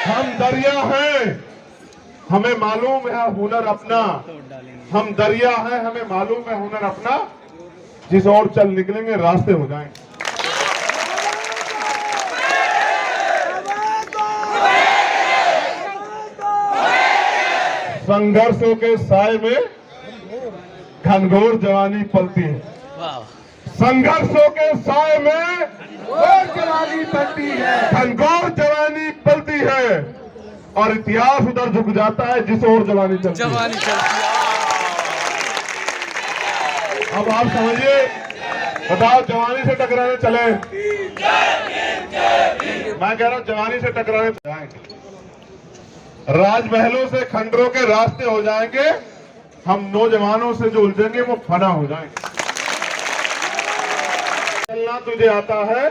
हम दरिया हैं, हमें मालूम है हुनर अपना। हम दरिया हैं, हमें मालूम है हुनर अपना। जिस ओर चल निकलेंगे रास्ते हो जाएंगे। संघर्षों के साए में घनघोर जवानी पलती है। संघर्षों के साए में जवानी पलती है, घनघोर जवानी पलती है। और इतिहास उधर झुक जाता है जिस ओर जवानी चलती है। अब आप समझिए, बताओ जवानी से टकराने चले, मैं कह रहा हूं जवानी से टकराने जाएंगे, राजमहलों से खंडरों के रास्ते हो जाएंगे। हम नौजवानों से जो उलझेंगे वो फना हो जाएंगे। चलना तुझे आता है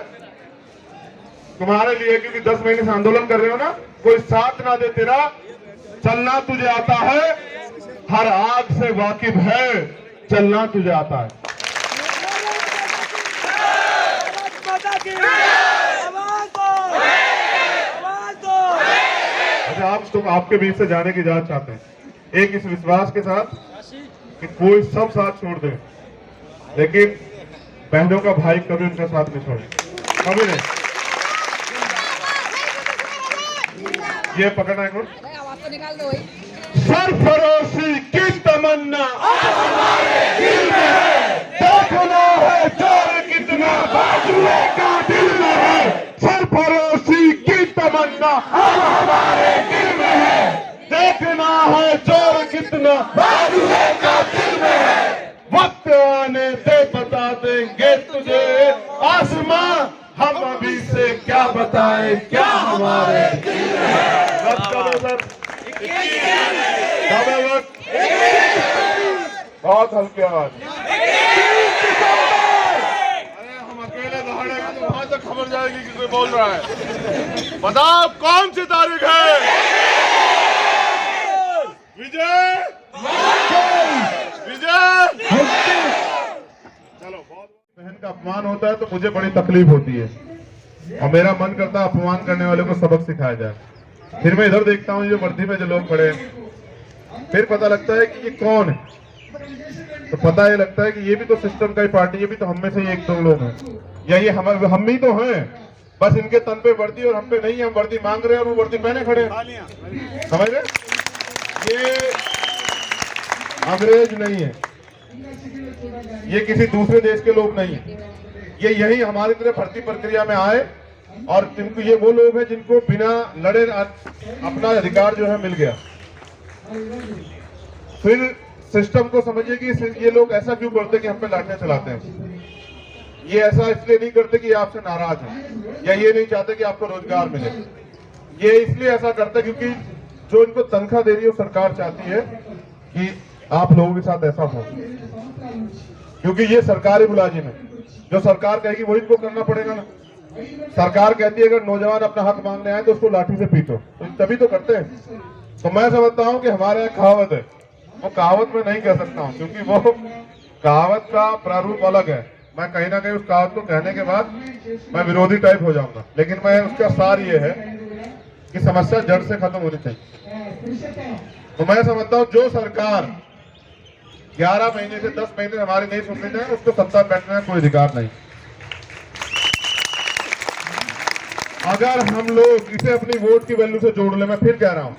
तुम्हारे लिए, क्योंकि 10 महीने से आंदोलन कर रहे हो ना, कोई साथ ना दे तेरा। चलना तुझे आता है, हर आग से वाकिफ है, चलना तुझे आता है। अच्छा, आप तुम आपके बीच से जाने की इजाजत चाहते हैं, एक इस विश्वास के साथ कि कोई सब साथ छोड़ दे, लेकिन बहनों का भाई कभी उनका साथ नहीं छोड़े, कभी नहीं। ये पकड़ना है कौन? सरफरोशी की तमन्ना हमारे दिल में है, देखना है जोर कितना बाजुए का दिल में है। सरफरोशी की तमन्ना हमारे दिल में है, देखना है जोर कितना बाजुए का दिल में है। वक्त आने दे बता देंगे तुझे आसमां, हम अभी से क्या बताएं क्या हमारे दिल में है। बहुत हल्की आवाज। अरे हम अकेले दहाड़ेंगे तो वहां तक खबर जाएगी कि कोई बोल रहा है। बताओ कौन सी तारीख है? विजय विजय। चलो, बहन का अपमान होता है तो मुझे बड़ी तकलीफ होती है, और मेरा मन करता है अपमान करने वाले को सबक सिखाया जाए। फिर मैं इधर देखता हूँ, ये वर्दी में जो लोग खड़े हैं, फिर पता लगता है कि ये कौन है। तो पता ये लगता है कि ये भी तो सिस्टम का ही पार्टी, ये भी तो हम में से ही 1-2 लोग हैं, या ये हम ही तो हैं, बस इनके तन पे वर्दी और हम पे नहीं है। हम वर्दी मांग रहे हैं और वो वर्दी पहने खड़े हैं, समझ रहे? ये अंग्रेज नहीं है, ये किसी दूसरे देश के लोग नहीं है, ये यही हमारी तरह भर्ती प्रक्रिया में आए, और जिनको ये वो लोग हैं जिनको बिना लड़े अपना अधिकार जो है मिल गया। फिर सिस्टम को समझिए कि ये लोग ऐसा क्यों करते कि हम पे लाठियां चलाते हैं। ये ऐसा इसलिए नहीं करते कि आपसे नाराज हैं, या ये नहीं चाहते कि आपको रोजगार मिले। ये इसलिए ऐसा करते क्योंकि जो इनको तनख्वाह दे रही है सरकार चाहती है कि आप लोगों के साथ ऐसा हो, क्योंकि ये सरकारी मुलाजिम है, जो सरकार कहेगी वही इनको करना पड़ेगा ना। सरकार कहती है अगर नौजवान अपना हक मांगने आए तो उसको लाठी से पीटो, तो तभी तो करते हैं। तो मैं समझता हूँ कि हमारे यहाँ कहावत है, वो कहावत में नहीं कह सकता हूँ क्योंकि वो कहावत का प्रारूप अलग है। मैं कहीं ना कहीं उस कहावत को कहने के बाद मैं विरोधी टाइप हो जाऊंगा, लेकिन मैं उसका सार ये है कि समस्या जड़ से खत्म होनी चाहिए। तो मैं समझता हूँ जो सरकार 11 महीने से 10 महीने हमारी नहीं सुननी चाहिए, उसको सत्ता बैठने का कोई अधिकार नहीं। अगर हम लोग इसे अपनी वोट की वैल्यू से जोड़ ले, मैं फिर कह रहा हूं,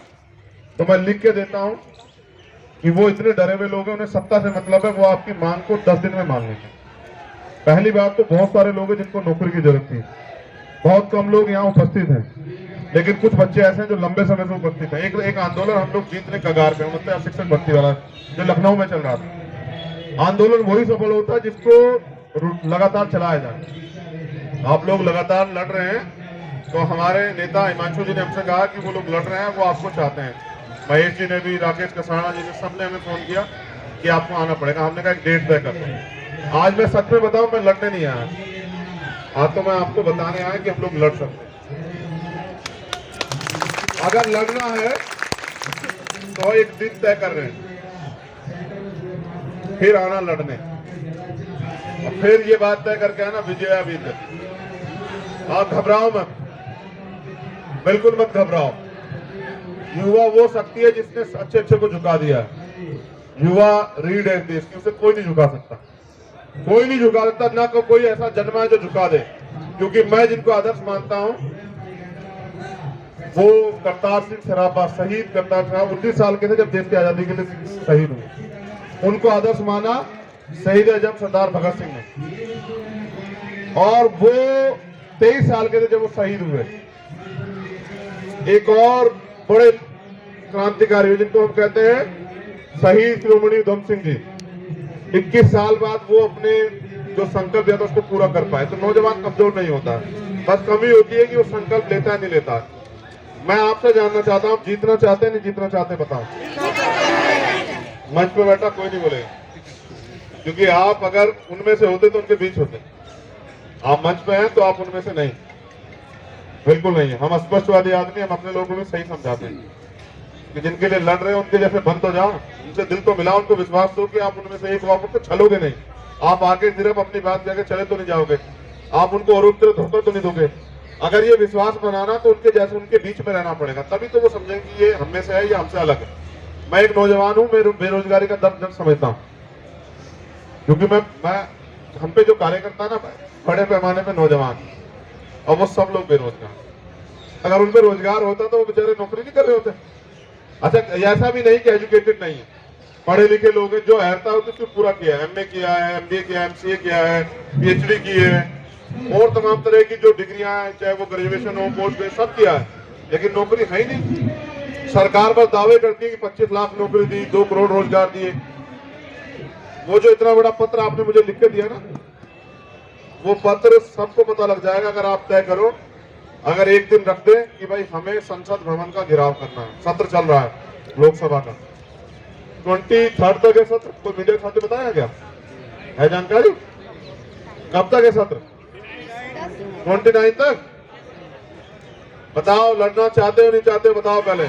तो मैं लिख के देता हूं कि वो इतने डरे हुए लोग हैं, उन्हें सत्ता से मतलब है, वो आपकी मांग को 10 दिन में मान लेंगे। पहली बात तो बहुत सारे लोग हैं जिनको नौकरी की जरूरत थी, बहुत कम लोग यहाँ उपस्थित हैं, लेकिन कुछ बच्चे ऐसे हैं जो लंबे समय से उपस्थित हैं। एक आंदोलन हम लोग जीतने कगार पे, मतलब शिक्षक भर्ती वाला जो लखनऊ में चल रहा था, आंदोलन वही सफल होता है जिसको लगातार चलाया जाए। आप लोग लगातार लड़ रहे हैं, तो हमारे नेता हिमांशु जी ने हमसे कहा कि वो लोग लड़ रहे हैं, वो आपको चाहते हैं। महेश जी ने भी, राकेश कसाना जी ने, सबने हमें फोन किया कि आपको आना पड़ेगा। हमने कहा एक डेट तय करते हैं। आज मैं सच में बताऊं, मैं लड़ने नहीं आया, आज तो मैं आपको बताने आया कि हम लोग लड़ सकते हैं। अगर लड़ना है तो एक दिन तय कर रहे हैं, फिर आना लड़ने, और फिर ये बात तय करके आना विजया विजय। आप घबराओ मत, बिल्कुल मत घबराओ। युवा वो शक्ति है जिसने अच्छे अच्छे को झुका दिया है। युवा रीढ़ है देश की, उसे कोई नहीं झुका सकता, कोई नहीं झुका सकता, ना कोई ऐसा जन्मा है जो झुका दे। क्योंकि मैं जिनको आदर्श मानता हूं वो करतार सिंह सराभा, शहीद करतार सिंह, 19 साल के थे जब देश की आजादी के लिए शहीद हुए। उनको आदर्श माना शहीद आजम सरदार भगत सिंह ने, और वो 23 साल के थे जब वो शहीद हुए। एक और बड़े क्रांतिकारी हुए जिनको हम कहते हैं शहीद शिरोमणि उधम सिंह जी, 21 साल बाद वो अपने जो संकल्प लिया था उसको पूरा कर पाए। तो नौजवान कमजोर नहीं होता, बस कमी होती है कि वो संकल्प लेता है नहीं लेता। मैं आपसे जानना चाहता हूँ, जीतना चाहते हैं नहीं जीतना चाहते बताओ। मंच पे बैठा कोई नहीं बोलेगा, क्योंकि आप अगर उनमें से होते तो उनके बीच होते। आप मंच पे हैं तो आप उनमें से नहीं, बिल्कुल नहीं है। हम स्पष्टवादी आदमी, हम अपने लोगों को भी सही समझाते हैं कि जिनके लिए लड़ रहे हैं उनके जैसे बंद हो जाओ, उनसे दिल तो मिलाओ, उनको विश्वास दो कि आप उनमें से एक हो, आप उनको छलोगे नहीं। आप आगे सिर्फ अपनी बात जाके चले तो नहीं जाओगे, आप उनको और धोखा तो नहीं दोगे। अगर ये विश्वास बनाना तो उनके जैसे उनके बीच में रहना पड़ेगा, तभी तो वो समझेंगे कि ये हम में से है या हमसे अलग है। मैं एक नौजवान हूँ, मैं बेरोजगारी का दर्द समझता हूँ, क्योंकि मैं हम पे जो कार्यकर्ता ना बड़े पैमाने पे नौजवान, और वो सब लोग बेरोजगार। अगर उन पे रोजगार होता तो वो बेचारे नौकरी नहीं कर रहे होते। अच्छा, ऐसा भी नहीं कि एजुकेटेड नहीं है, पढ़े लिखे लोग हैं, जो अहर्ता है उसको पूरा किया है, MA किया है, MBA किया है, MCA किया है, PhD की है, और तमाम तरह की जो डिग्रियां हैं, चाहे वो ग्रेजुएशन हो, पोस्ट ग्रेजुएशन, सब किया है, लेकिन नौकरी है ही नहीं। सरकार बस दावे करती है कि 25 लाख नौकरी दी, 2 करोड़ रोजगार दिए। वो जो इतना बड़ा पत्र आपने मुझे लिख के दिया ना, वो पत्र सबको पता लग जाएगा अगर आप तय करो, अगर एक दिन रख दे कि भाई हमें संसद भवन का घेराव करना है। सत्र चल रहा है लोकसभा का, 23 तक है सत्र। कोई मीडिया साथी बताया क्या है जानकारी? कब तक है सत्र? 29 तक। बताओ, लड़ना चाहते हो नहीं चाहते हो बताओ पहले।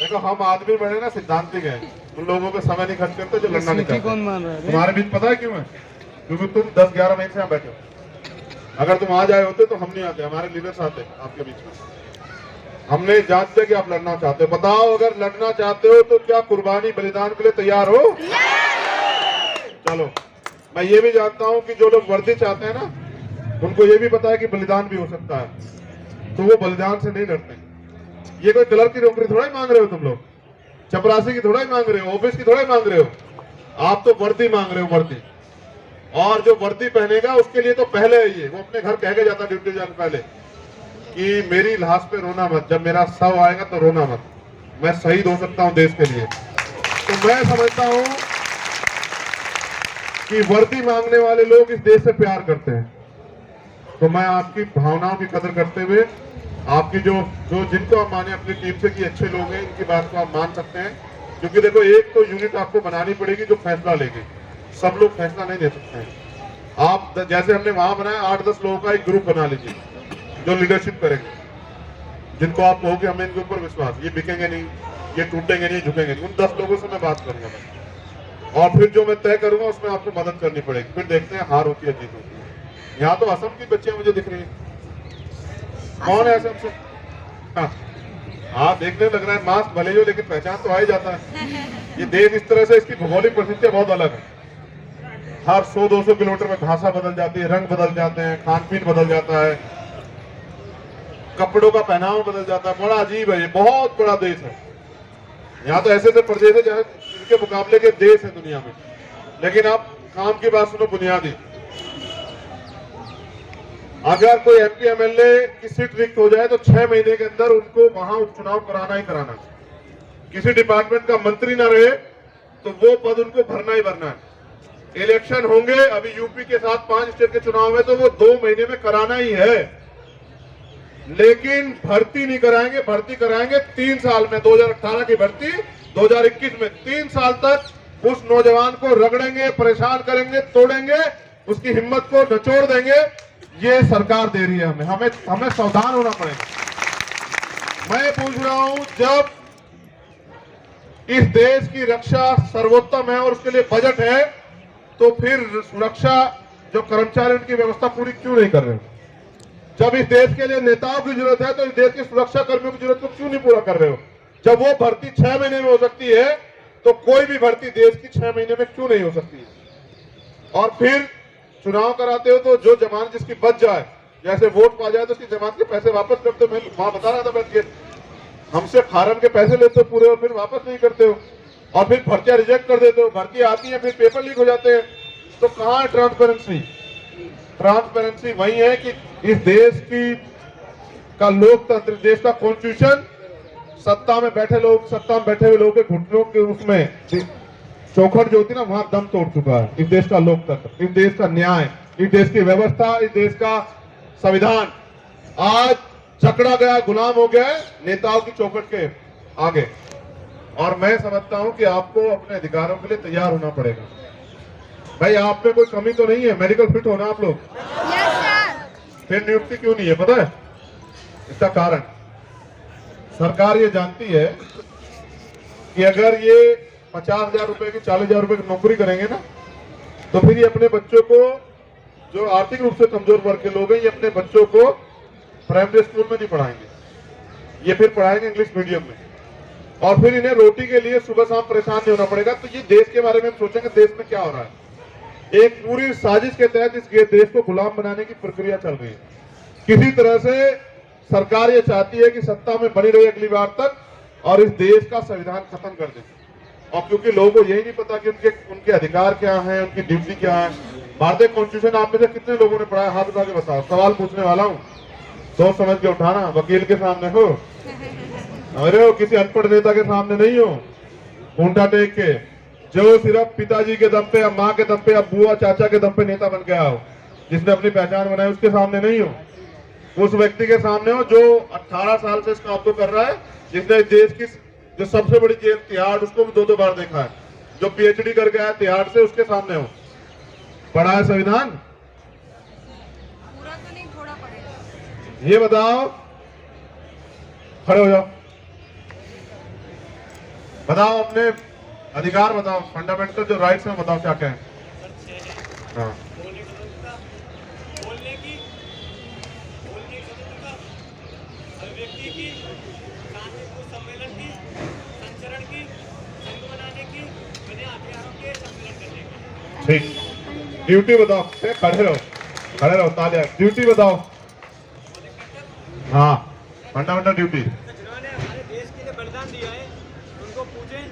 देखो, हम आदमी बने ना सिद्धांतिक हैं, उन लोगों पे समय नहीं खर्च करते जो लड़ना नहीं चाहते। कौन मान रहा है? तुम्हारे बीच पता है क्यों है? क्योंकि तुम 10-11 महीने से यहाँ बैठे हो। अगर तुम आ जाए होते तो हम नहीं आते, हमारे लीडर्स आते आपके बीच में। हमने जांच किया कि आप लड़ना चाहते हो। बताओ, अगर लड़ना चाहते हो तो क्या कुर्बानी बलिदान के लिए तैयार हो? चलो, मैं ये भी जानता हूँ कि जो लोग वर्दी चाहते हैं ना, उनको ये भी पता है कि बलिदान भी हो सकता है, तो वो बलिदान से नहीं लड़ते। ये कोई कलर की नौकरी थोड़ा ही मांग रहे हो तुम लोग, चपरासी की थोड़ा ही मांग रहे हो, ऑफिस की थोड़ा ही मांग रहे हो, आप तो वर्दी मांग रहे हो, वर्दी। और जो वर्दी पहनेगा उसके लिए तो पहले है ये, वो अपने घर कह के जाता ड्यूटी जाने पहले कि मेरी लाश पे रोना मत, जब मेरा शव आएगा तो रोना मत, मैं शहीद हो सकता हूं देश के लिए। तो मैं समझता हूं कि वर्दी मांगने वाले लोग इस देश से प्यार करते हैं। तो मैं आपकी भावनाओं की कदर करते हुए, आपकी जो जिनको आप माने अपनी टीम से कि अच्छे लोग हैं, इनकी बात को आप मान सकते हैं। क्योंकि देखो, एक तो यूनिट आपको बनानी पड़ेगी जो फैसला लेगी, सब लोग फैसला नहीं ले सकते हैं। आप जैसे हमने वहां बनाया, 8-10 लोगों का एक ग्रुप बना लीजिए जो लीडरशिप करेंगे, जिनको आप कहोगे हमें इनके ऊपर विश्वास, ये बिकेंगे नहीं, ये टूटेंगे नहीं, झुकेंगे नहीं। उन 10 लोगों से मैं बात करूंगा मैं, और फिर जो मैं तय करूंगा उसमें आपको मदद करनी पड़ेगी। फिर देखते हैं हार होती है जीत होती है। यहाँ तो असम की बच्चियां मुझे दिख रही है। कौन है असम से? हाँ, देखने लग रहा है मास्क भले हो, लेकिन पहचान तो आ ही जाता है। ये देश इस तरह से, इसकी भौगोलिक परिस्थितियां बहुत अलग है। हर 100-200 किलोमीटर में भाषा बदल जाती है, रंग बदल जाते हैं, खान पीन बदल जाता है, कपड़ों का पहनावा बदल जाता है। बड़ा अजीब है, ये बहुत बड़ा देश है। यहाँ तो ऐसे प्रदेश है जहाँ इनके मुकाबले के देश है दुनिया में। लेकिन आप काम की बात सुनो, बुनियादी, अगर कोई MP MLA की सीट रिक्त हो जाए तो 6 महीने के अंदर उनको वहां उपचुनाव कराना ही कराना है। किसी डिपार्टमेंट का मंत्री ना रहे तो वो पद उनको भरना ही भरना है। इलेक्शन होंगे अभी यूपी के साथ 5 स्टेट के चुनाव में, तो वो 2 महीने में कराना ही है। लेकिन भर्ती नहीं कराएंगे, भर्ती कराएंगे 3 साल में। 2018 की भर्ती 2021 में, 3 साल तक उस नौजवान को रगड़ेंगे, परेशान करेंगे, तोड़ेंगे, उसकी हिम्मत को निचोड़ देंगे। ये सरकार दे रही है हमें सावधान होना पड़ेगा। मैं पूछ रहा हूं, जब इस देश की रक्षा सर्वोत्तम है और उसके लिए बजट है, तो फिर सुरक्षा जो कर्मचारी उनकी व्यवस्था पूरी क्यों नहीं कर रहे? जब इस देश के लिए नेताओं की जरूरत है तो इस देश के सुरक्षा कर्मियों की जरूरत को क्यों नहीं पूरा कर रहे हो? जब वो भर्ती 6 महीने में हो सकती है तो कोई भी भर्ती देश की 6 महीने में क्यों नहीं हो सकती है? और फिर चुनाव कराते हो तो जो जमानत जिसकी बच जाए, जैसे वोट पा जाए तो उसकी जमानत के पैसे वापस करते हो। मैं वहां बता रहा था बैठ के, हमसे फार्म के पैसे लेते हो पूरे और फिर वापस नहीं करते हो, और फिर भर्तियां रिजेक्ट कर देते हो। भर्ती आती है फिर पेपर लीक हो जाते हैं। तो कहां है ट्रांसपेरेंसी? ट्रांसपेरेंसी वही है कि इस देश की का लोकतंत्र, देश का कॉन्स्टिट्यूशन, सत्ता में बैठे हुए लोगों के घुटनों के उसमें चौखट जो होती है ना, वहां दम तोड़ चुका है इस देश का लोकतंत्र, इस देश का न्याय, इस देश की व्यवस्था, इस देश का संविधान आज जकड़ा गया, गुलाम हो गया है नेताओं की चौखट के आगे। और मैं समझता हूं कि आपको अपने अधिकारों के लिए तैयार होना पड़ेगा। भाई आप में कोई कमी तो नहीं है? मेडिकल फिट होना आप लोग? फिर नियुक्ति क्यों नहीं है पता है? इसका कारण सरकार ये जानती है कि अगर ये 50,000 रुपए की 40,000 रुपए की नौकरी करेंगे ना, तो फिर ये अपने बच्चों को, जो आर्थिक रूप से कमजोर वर्ग के लोग हैं, ये अपने बच्चों को प्राइमरी स्कूल में नहीं पढ़ाएंगे, ये फिर पढ़ाएंगे इंग्लिश मीडियम में। और फिर इन्हें रोटी के लिए सुबह शाम परेशान नहीं होना पड़ेगा। तो ये देश के बारे में सोचेंगे, देश में क्या हो रहा है। एक पूरी साजिश के तहत इस देश को गुलाम बनाने की प्रक्रिया चल रही है। किसी तरह से सरकार ये चाहती है कि सत्ता में बनी रहे अगली बार तक और इस देश का संविधान खत्म कर दे। और क्योंकि लोगों को यही नहीं पता कि उनके अधिकार क्या है, उनकी ड्यूटी क्या है। भारतीय कॉन्स्टिट्यूशन आप में से कितने लोगों ने पढ़ा है? हाथ उठा के बताओ। सवाल पूछने वाला हूँ, सोच समझ के उठाना। वकील के सामने हो, अरे हो किसी अनपढ़ नेता के सामने नहीं हो, ऊंटा टेक के, जो सिर्फ पिताजी के दम पे या माँ के दम पे या बुआ चाचा के दम पे नेता बन गया हो, जिसने अपनी पहचान बनाई, उसके सामने नहीं हो। उस व्यक्ति के सामने हो जो 18 साल से इस काम को कर रहा है, जिसने देश की जो सबसे बड़ी जेल तिहाड़, उसको भी 2-2 बार देखा है, जो PhD कर गया है तिहाड़ से, उसके सामने हो। पढ़ा है संविधान? पूरा तो नहीं, थोड़ा पढ़ेगा। ये बताओ, खड़े हो जाओ, बताओ अपने अधिकार बताओ, फंडामेंटल जो राइट्स हैं बताओ क्या क्या है। हाँ, बोलने की स्वतंत्रता, अभिव्यक्ति की, शांतिपूर्ण सम्मेलन की, संचरण की, संघ बनाने की, बिना हथियारों के सम्मेलन करने की। ठीक। ड्यूटी बताओ, खड़े रहो, तालियां। ड्यूटी बताओ। हाँ, फंडामेंटल ड्यूटी। जिन्होंने हमारे देश के लिए बलिदान दिया है उनको पूजें,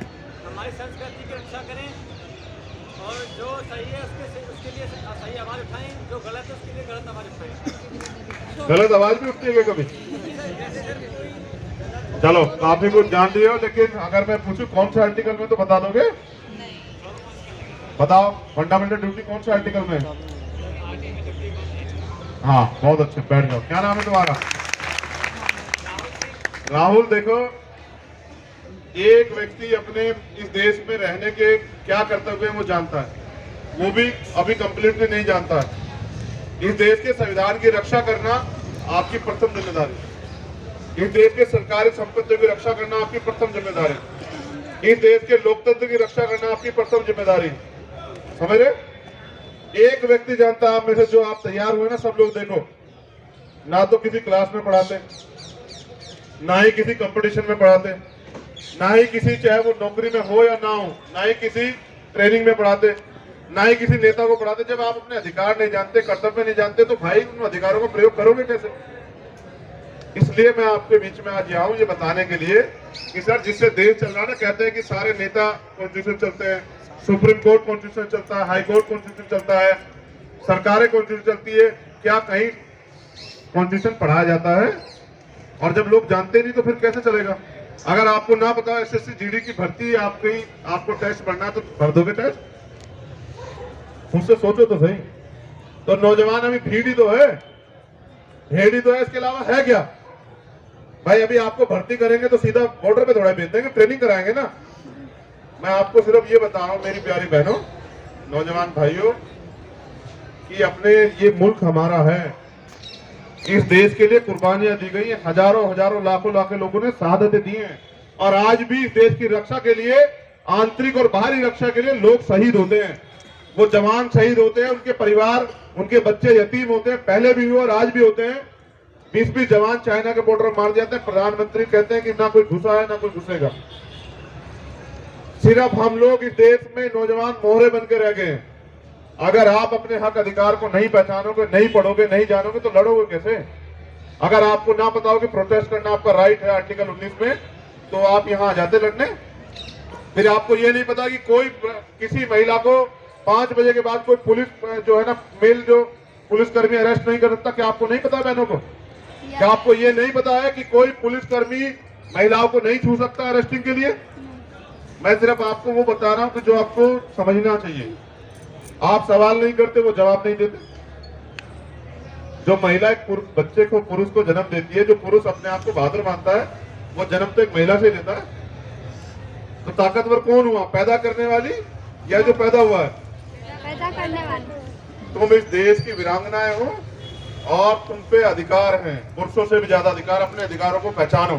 हमारी संस्कृति की रक्षा करें, और जो सही है उसके लिए सही आवाज उठाएं, जो गलत है उसके लिए गलत आवाज उठाएं। गलत आवाज भी उठती है कभी? चलो काफी कुछ जान लिए हो, लेकिन अगर मैं पूछूं कौन से आर्टिकल में, तो बता दोगे? बताओ फंडामेंटल ड्यूटी कौन से आर्टिकल में? हाँ बहुत अच्छे, बैठ जाओ। क्या नाम है तुम्हारा? राहुल। देखो, एक व्यक्ति अपने इस देश में रहने के क्या कर्तव्य है वो जानता है, वो भी अभी कंप्लीटली नहीं जानता है। इस देश के संविधान की रक्षा करना आपकी प्रथम जिम्मेदारी, इस देश के सरकारी संपत्तियों की रक्षा करना आपकी प्रथम जिम्मेदारी, इस देश के लोकतंत्र की रक्षा करना आपकी प्रथम जिम्मेदारी। समझ रहे? एक व्यक्ति जानता है आप में से, जो आप तैयार हुए ना, सब लोग देखो, ना तो किसी क्लास में पढ़ाते, ना ही किसी कंपटीशन में पढ़ाते, ना ही किसी, चाहे वो नौकरी में हो या ना हो, ना ही किसी ट्रेनिंग में पढ़ाते, ना ही किसी नेता को पढ़ाते। जब आप अपने अधिकार नहीं जानते, कर्तव्य नहीं जानते, तो भाई उन अधिकारों का प्रयोग करोगे कैसे? इसलिए मैं आपके बीच में आज आऊं ये बताने के लिए कि सर, जिससे देश चल रहा है ना, कहते हैं कि सारे नेता कॉन्स्टिट्यूशन चलते हैं, सुप्रीम कोर्ट कॉन्स्टिट्यूशन चलता है, हाई कोर्ट कॉन्स्टिट्यूशन चलता है, सरकारें कॉन्स्टिट्यूशन चलती है, क्या कहीं कॉन्स्टिट्यूशन पढ़ाया जाता है? और जब लोग जानते नहीं तो फिर कैसे चलेगा? अगर आपको ना पता SSC GD की भर्ती आपको टेस्ट भरना, तो भर दोगे टेस्ट? मुझसे सोचो तो सही। तो नौजवान अभी भीड़ ही तो है, भेड़ ही तो है, इसके अलावा है क्या? भाई अभी आपको भर्ती करेंगे तो सीधा बॉर्डर पे थोड़ा भेज देंगे, ट्रेनिंग कराएंगे ना। मैं आपको सिर्फ ये बता रहा हूं मेरी प्यारी बहनों, नौजवान भाइयों, कि अपने ये मुल्क हमारा है, इस देश के लिए कुर्बानियां दी गई हैं, हजारों लाखों लोगों ने शहादतें दी हैं, और आज भी इस देश की रक्षा के लिए, आंतरिक और बाहरी रक्षा के लिए लोग शहीद होते हैं। वो जवान शहीद होते हैं, उनके परिवार, उनके बच्चे यतीम होते हैं, पहले भी हुए और आज भी होते हैं। 20-20 जवान चाइना के बॉर्डर मार जाते हैं, प्रधानमंत्री कहते हैं कि ना कोई घुसा है ना कोई घुसेगा। सिर्फ हम लोग इस देश में नौजवान मोहरे बन के रह गए हैं। अगर आप अपने हक अधिकार को नहीं पहचानोगे, नहीं पढ़ोगे, नहीं जानोगे तो लड़ोगे कैसे? अगर आपको ना पता हो कि प्रोटेस्ट करना आपका राइट है आर्टिकल 19 में, तो आप यहाँ आ जाते लड़ने। फिर आपको ये नहीं पता कि कोई किसी महिला को 5 बजे के बाद कोई पुलिस जो है ना, मेल जो पुलिसकर्मी अरेस्ट नहीं कर सकता। क्या आपको नहीं पता बहनों को? क्या आपको ये नहीं पता है कि कोई पुलिसकर्मी महिलाओं को नहीं छू सकता अरेस्टिंग के लिए? मैं सिर्फ आपको वो बता रहा हूं कि जो आपको समझना चाहिए। आप सवाल नहीं करते, वो जवाब नहीं देते। जो महिला एक बच्चे को, पुरुष को जन्म देती है, जो पुरुष अपने आप को बहादुर मानता है, वो जन्म तो एक महिला से लेता है। तो ताकतवर कौन हुआ, पैदा करने वाली या जो पैदा हुआ है? पैदा करने वाली। तुम इस देश की वीरांगनाएं हो और तुम पे अधिकार हैं, पुरुषों से भी ज्यादा अधिकार। अपने अधिकारों को पहचानो।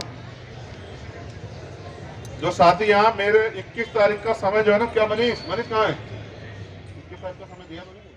जो साथी यहाँ मेरे 21 तारीख का समय जो है ना, क्या मनीष कहाँ है? 21 तारीख का समय दिया मैंने।